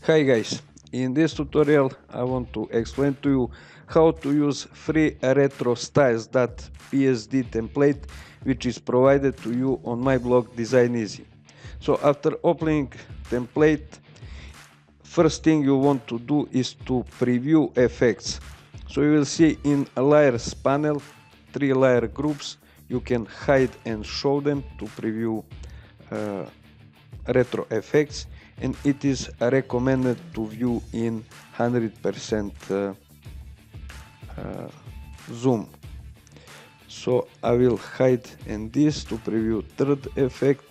Hi guys, in this tutorial I want to explain to you how to use free retrostyles.psd template which is provided to you on my blog Design Easy. So after opening template, first thing you want to do is to preview effects. So you will see in a layers panel 3 layer groups. You can hide and show them to preview retro effects, and it is recommended to view in 100% zoom. So I will hide and this to preview third effect,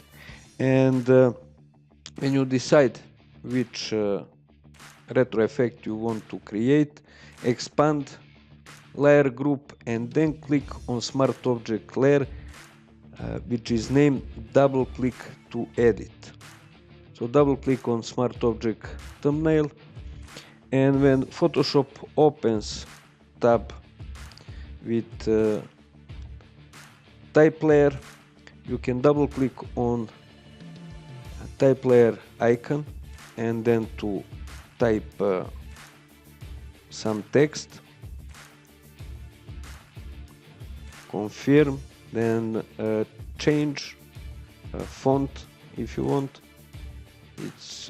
and when you decide which retro effect you want to create, expand layer group and then click on smart object layer which is named double click to edit. So double click on smart object thumbnail, and when Photoshop opens tab with type layer, you can double click on type layer icon and then to type some text, confirm, then change font if you want. It's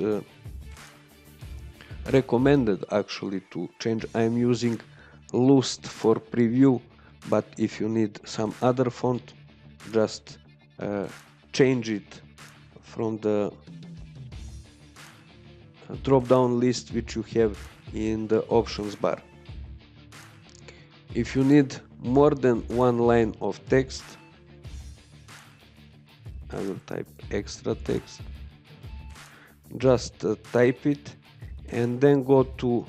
recommended actually to change. I'm using Lust for preview, but if you need some other font, just change it from the drop down list which you have in the options bar. If you need more than one line of text, I will type extra text. Just type it and then go to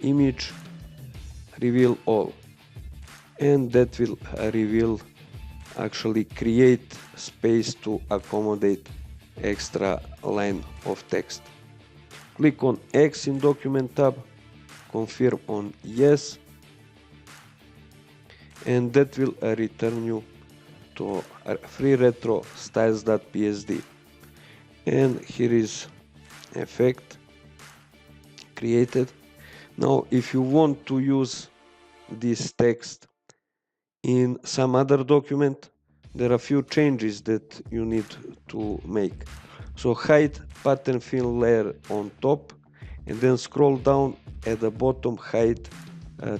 image reveal all, and that will reveal, actually create space to accommodate extra line of text. Click on X in document tab, confirm on yes, and that will return you to free retro styles.psd. And here is effect created. Now if you want to use this text in some other document, there are a few changes that you need to make. So hide pattern fill layer on top, and then scroll down at the bottom, hide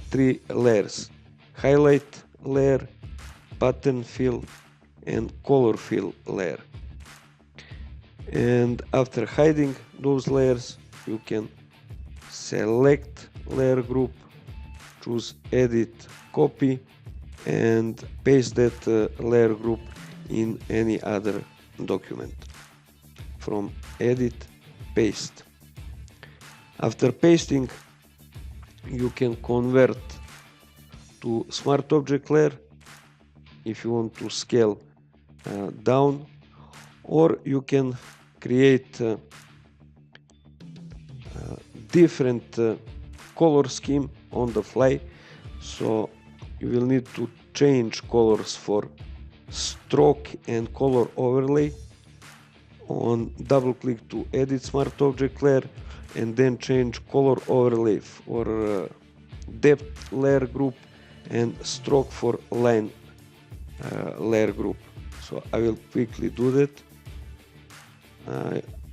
3 layers: highlight layer, pattern fill, and color fill layer. And after hiding those layers, you can select layer group, choose edit, copy, and paste that layer group in any other document. From edit, paste. After pasting, you can convert to smart object layer if you want to scale down, or you can create different color scheme on the fly. So you will need to change colors for stroke and color overlay. On double click to edit smart object layer, and then change color overlay for depth layer group and stroke for line layer group. So I will quickly do that.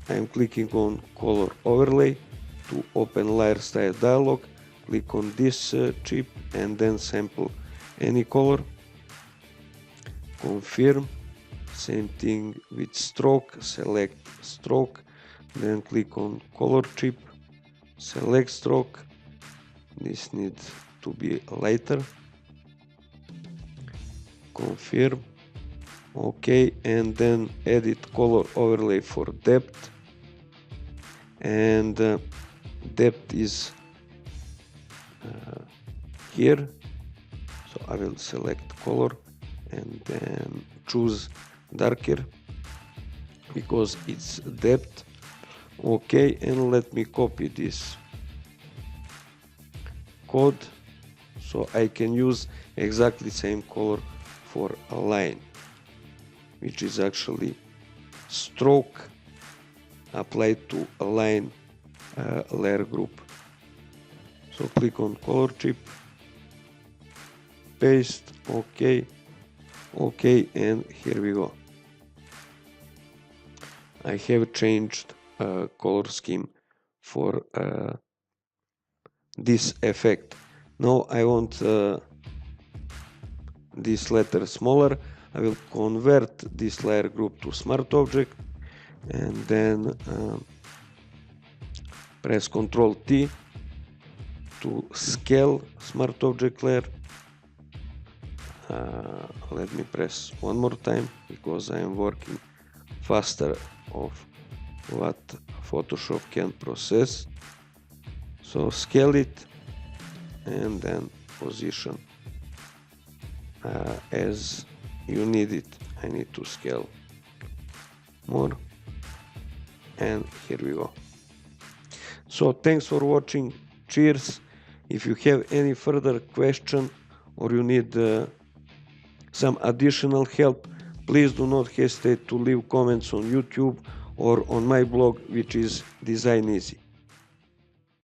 I'm clicking on color overlay to open layer style dialog. Click on this chip and then sample any color. Confirm. Same thing with stroke. Select stroke, then click on color chip, select stroke. This needs to be lighter. Confirm. Okay, and then edit color overlay for depth, and depth is here. So I will select color and then choose darker because it's depth. Okay, and let me copy this code so I can use exactly same color for a line, which is actually stroke applied to a line layer group. So click on color chip, paste, OK, and here we go. I have changed color scheme for this effect. Now I want this letter smaller. I will convert this layer group to smart object and then press Ctrl T to scale smart object layer. Let me press one more time because I am working faster of what Photoshop can process. So scale it and then position as you need it. I need to scale more, and here we go. So thanks for watching. Cheers. If you have any further question or you need some additional help, please do not hesitate to leave comments on YouTube or on my blog, which is Design Easy.